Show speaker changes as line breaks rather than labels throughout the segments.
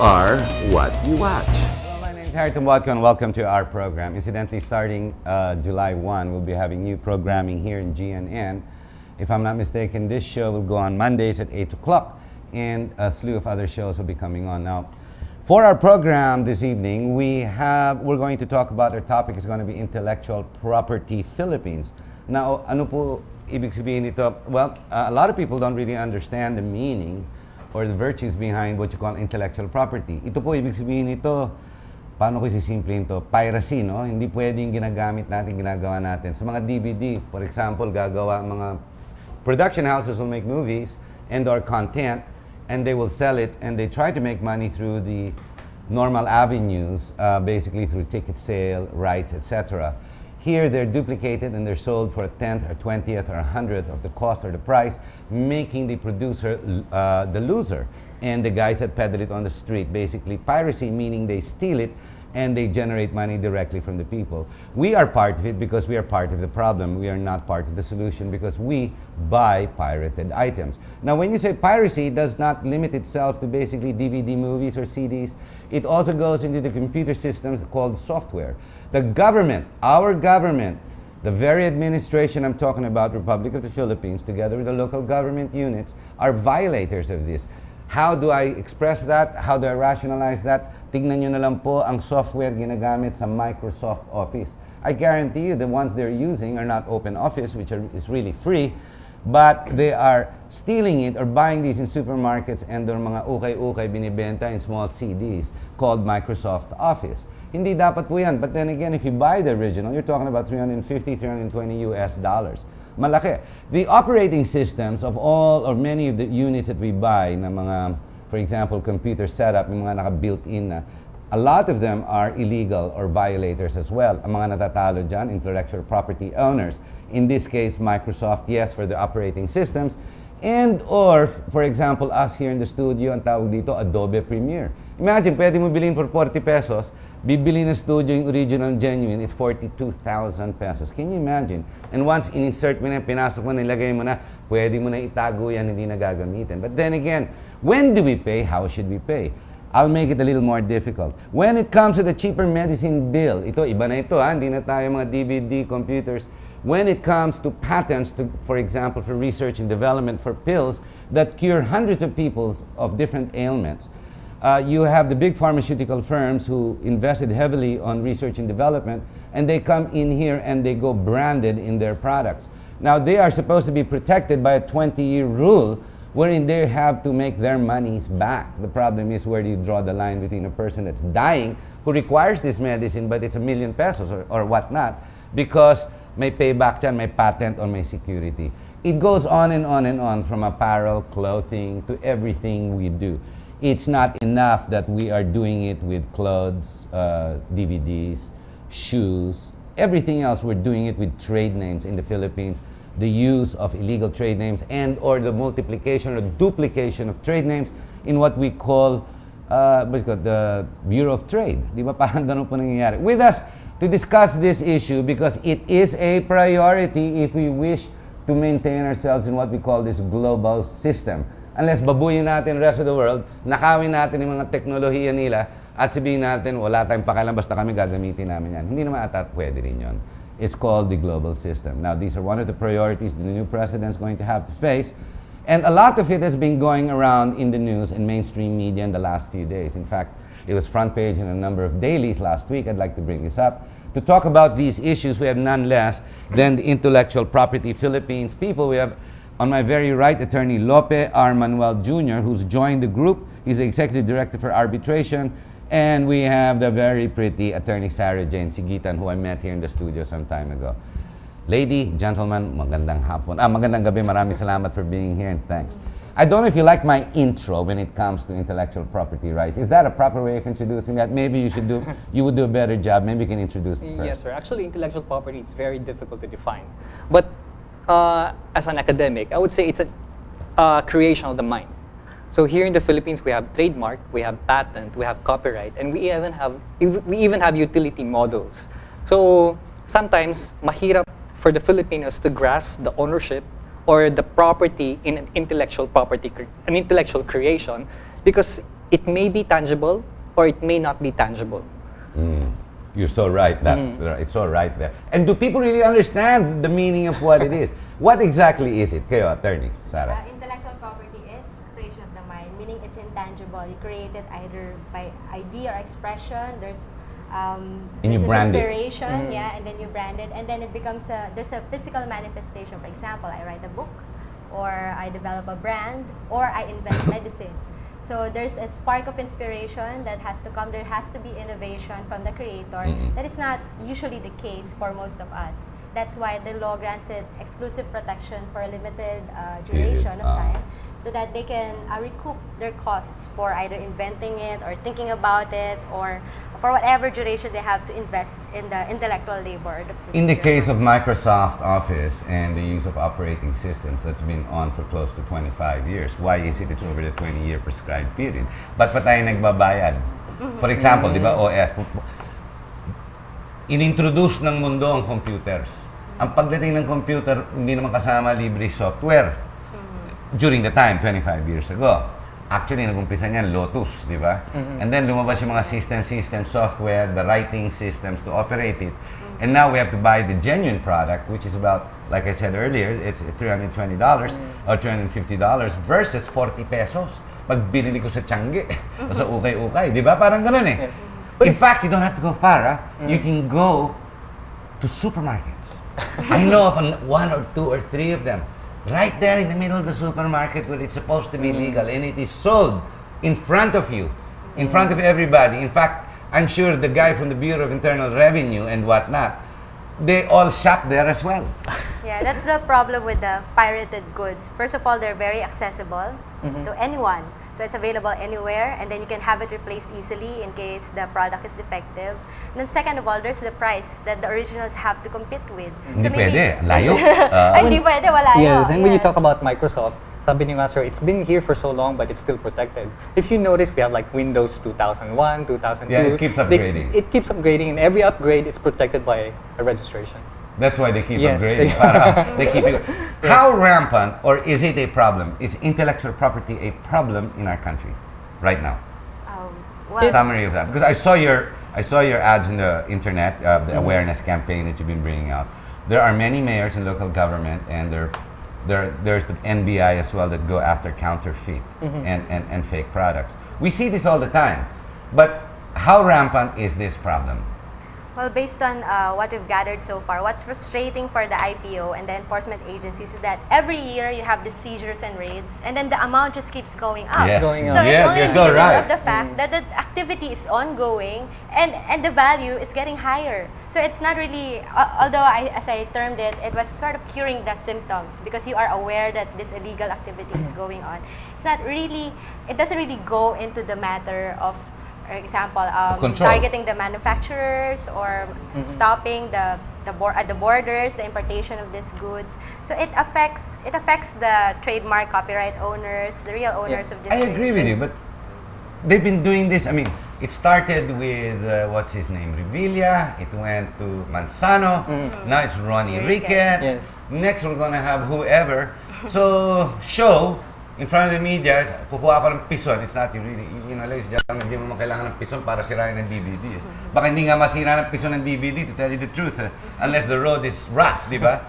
are what you watch.
Hello, my name is Atty and welcome to our program. Incidentally, starting July 1, we'll be having new programming here in GNN. If I'm not mistaken, this show will go on Mondays at 8 o'clock, and a slew of other shows will be coming on. Now, for our program this evening, we're going to talk about, our topic is going to be Intellectual Property Philippines. Now, ano po ibig sabihin nito? Well, a lot of people don't really understand the meaning or the virtues behind what you call intellectual property. Ito po, ibig sabihin nito, paano ko isisimplin to? Piracy, no? Hindi pwedeng ginagawa natin. Sa mga DVD, for example, mga production houses will make movies and or content, and they will sell it, and they try to make money through the normal avenues, basically through ticket sale, rights, etc. Here, they're duplicated and they're sold for a 10th or 20th or 100th of the cost or the price, making the producer the loser, and the guys that peddle it on the street. Basically, piracy, meaning they steal it and they generate money directly from the people. We are part of it because we are part of the problem. We are not part of the solution because we buy pirated items. Now, when you say piracy, it does not limit itself to basically DVD movies or CDs. It also goes into the computer systems called software. The government, our government, the very administration I'm talking about, Republic of the Philippines, together with the local government units, are violators of this. How do I express that? How do I rationalize that? Tignan nyo na lang po ang software ginagamit sa Microsoft Office. I guarantee you the ones they're using are not Open Office, which is really free, but they are stealing it or buying these in supermarkets and or mga ukay-ukay binibenta in small CDs called Microsoft Office. Hindi dapat po yan. But then again, if you buy the original, you're talking about $350, $320 US. Malaki. The operating systems of all or many of the units that we buy na mga, for example, computer setup, yung mga naka-built-in na, a lot of them are illegal or violators as well. Ang mga natatalo dyan, intellectual property owners. In this case, Microsoft, yes, for the operating systems. And or, for example, us here in the studio, ang tawag dito, Adobe Premiere. Imagine, pwede mo bilhin for 40 pesos, bibili na studio yung original genuine is 42,000 pesos. Can you imagine? And once in-insert mo na, pinasok mo, nilagay mo na, pwede mo na itago yan, hindi na gagamitin. But then again, when do we pay? How should we pay? I'll make it a little more difficult. When it comes to the cheaper medicine bill, ito, iba na ito, hindi na tayo mga DVD, computers. When it comes to patents, for example, for research and development for pills that cure hundreds of people of different ailments, you have the big pharmaceutical firms who invested heavily on research and development, and they come in here and they go branded in their products. Now, they are supposed to be protected by a 20-year rule wherein they have to make their monies back. The problem is, where do you draw the line between a person that's dying, who requires this medicine, but it's ₱1,000,000 or whatnot, because may payback dyan, may patent, or may security. It goes on and on and on, from apparel, clothing, to everything we do. It's not enough that we are doing it with clothes, DVDs, shoes, everything else. We're doing it with trade names in the Philippines. The use of illegal trade names and or the multiplication or duplication of trade names in what we call the Bureau of Trade. Di ba parang ganun po nangyayari? With us to discuss this issue, because it is a priority if we wish to maintain ourselves in what we call this global system. Unless babuyin natin the rest of the world, nakawin natin yung mga teknolohiya nila, at sabihin natin, wala tayong pakialam, basta kami gagamitin namin yan. Hindi naman ata pwede rin yun. It's called the global system. Now, these are one of the priorities the new president is going to have to face. And a lot of it has been going around in the news and mainstream media in the last few days. In fact, it was front page in a number of dailies last week. I'd like to bring this up. To talk about these issues, we have none less than the Intellectual Property Philippines people. We have, on my very right, Attorney Lope R. Manuel Jr., who's joined the group. He's the Executive Director for Arbitration. And we have the very pretty Attorney Sara Suguitan, who I met here in the studio some time ago. Lady, gentlemen, magandang hapon. Magandang gabi. Maraming salamat for being here, and thanks. I don't know if you like my intro when it comes to intellectual property rights. Is that a proper way of introducing that? Maybe you would do a better job. Maybe you can introduce it first.
Yes, sir. Actually, intellectual property is very difficult to define. But as an academic, I would say it's a creation of the mind. So here in the Philippines, we have trademark, we have patent, we have copyright, and we even have utility models. So sometimes mahirap for the Filipinos to grasp the ownership or the property in an intellectual creation, because it may be tangible or it may not be tangible.
You're so right. It's so right there. And do people really understand the meaning of what it is? What exactly is it? Kayo, attorney, Sara.
Intellectual property is creation of the mind, meaning it's intangible. You create it either by idea or expression. There's
you
this
brand it.
inspiration, yeah, and then you brand it, and then it becomes there's a physical manifestation. For example, I write a book, or I develop a brand, or I invent medicine. So there's a spark of inspiration that has to come. There has to be innovation from the creator. That is not usually the case for most of us. That's why the law grants it exclusive protection for a limited duration of time, so that they can recoup their costs for either inventing it or thinking about it, or for whatever duration they have to invest in the intellectual labor.
In the case of Microsoft Office and the use of operating systems, that's been on for close to 25 years. Why is it it's over the 20-year prescribed period? Ba't pa tayo nagbabayad? For example, di ba, OS, inintroduce ng mundo ang computers. Ang pagdating ng computer, hindi naman kasama libre software. During the time, 25 years ago. Actually, nag-umpisa niyan, Lotus, di ba? And then lumabas yung mga system software, the writing systems to operate it. And now we have to buy the genuine product, which is about, like I said earlier, it's $320 or $350 versus 40 pesos. Pag binili ko sa Tiangge, o sa ukay-ukay, di ba? Parang ganun eh. In fact, you don't have to go far. You can go to supermarkets. I know of one or two or three of them. Right there in the middle of the supermarket where it's supposed to be legal, and it is sold in front of you, in front of everybody. In fact, I'm sure the guy from the Bureau of Internal Revenue and whatnot, they all shop there as well.
Yeah, that's the problem with the pirated goods. First of all, they're very accessible to anyone. So it's available anywhere, and then you can have it replaced easily in case the product is defective. And then second of all, there's the price that the originals have to compete with.
Hindi pwede, layo.
Hindi pwede, wala
Yes, and when you
yes.
talk about Microsoft, sabi ni Master, it's been here for so long, but it's still protected. If you notice, we have like Windows 2001, 2002.
Yeah, it keeps upgrading.
It keeps upgrading, and every upgrade is protected by a registration.
That's why they keep
Yes.
upgrading. They keep it. How rampant, or is it a problem? Is intellectual property a problem in our country right now?
Well,
Summary of that, because I saw your ads in the internet, the awareness campaign that you've been bringing out. There are many mayors in local government, and there's the NBI as well that go after counterfeit and fake products. We see this all the time, but how rampant is this problem?
Well, based on what we've gathered so far, what's frustrating for the IPO and the enforcement agencies is that every year you have the seizures and raids, and then the amount just keeps going up.
Yes.
Going
So
up.
it's
Yes,
only
you're so
indicative
right.
of the fact that the activity is ongoing, and the value is getting higher. So it's not really, although as I termed it, it was sort of curing the symptoms because you are aware that this illegal activity is going on. It's not really, it doesn't really go into the matter of, for example,
control.
targeting the manufacturers or stopping at the borders the importation of these goods. So it affects the trademark copyright owners, the real owners of this.
I agree with you, but they've been doing this. I mean, it started with what's his name, Revilla. It went to Manzano. Now it's Ronnie Ricketts.
Yes.
Next, we're gonna have whoever. So show in front of the media, kukuha ko ng pison. It's not you really, ladies and gentlemen, hindi mo kailangan ng pison para sirain ng DVD. Baka hindi nga masira ng pison ng DVD, to tell you the truth, unless the road is rough, di ba?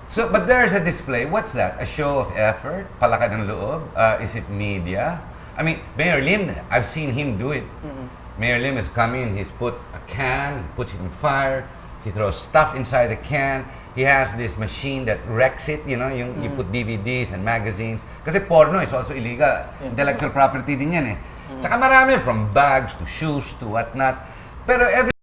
So, but there's a display. What's that? A show of effort? Palakad ng loob? Is it media? I mean, Mayor Lim, I've seen him do it. Mayor Lim has come in, he's put a can, he puts it in fire, he throws stuff inside the can. He has this machine that wrecks it, you put DVDs and magazines. Kasi porno is also illegal. Intellectual property din yan eh. Tsaka marami, from bags to shoes to whatnot. Pero every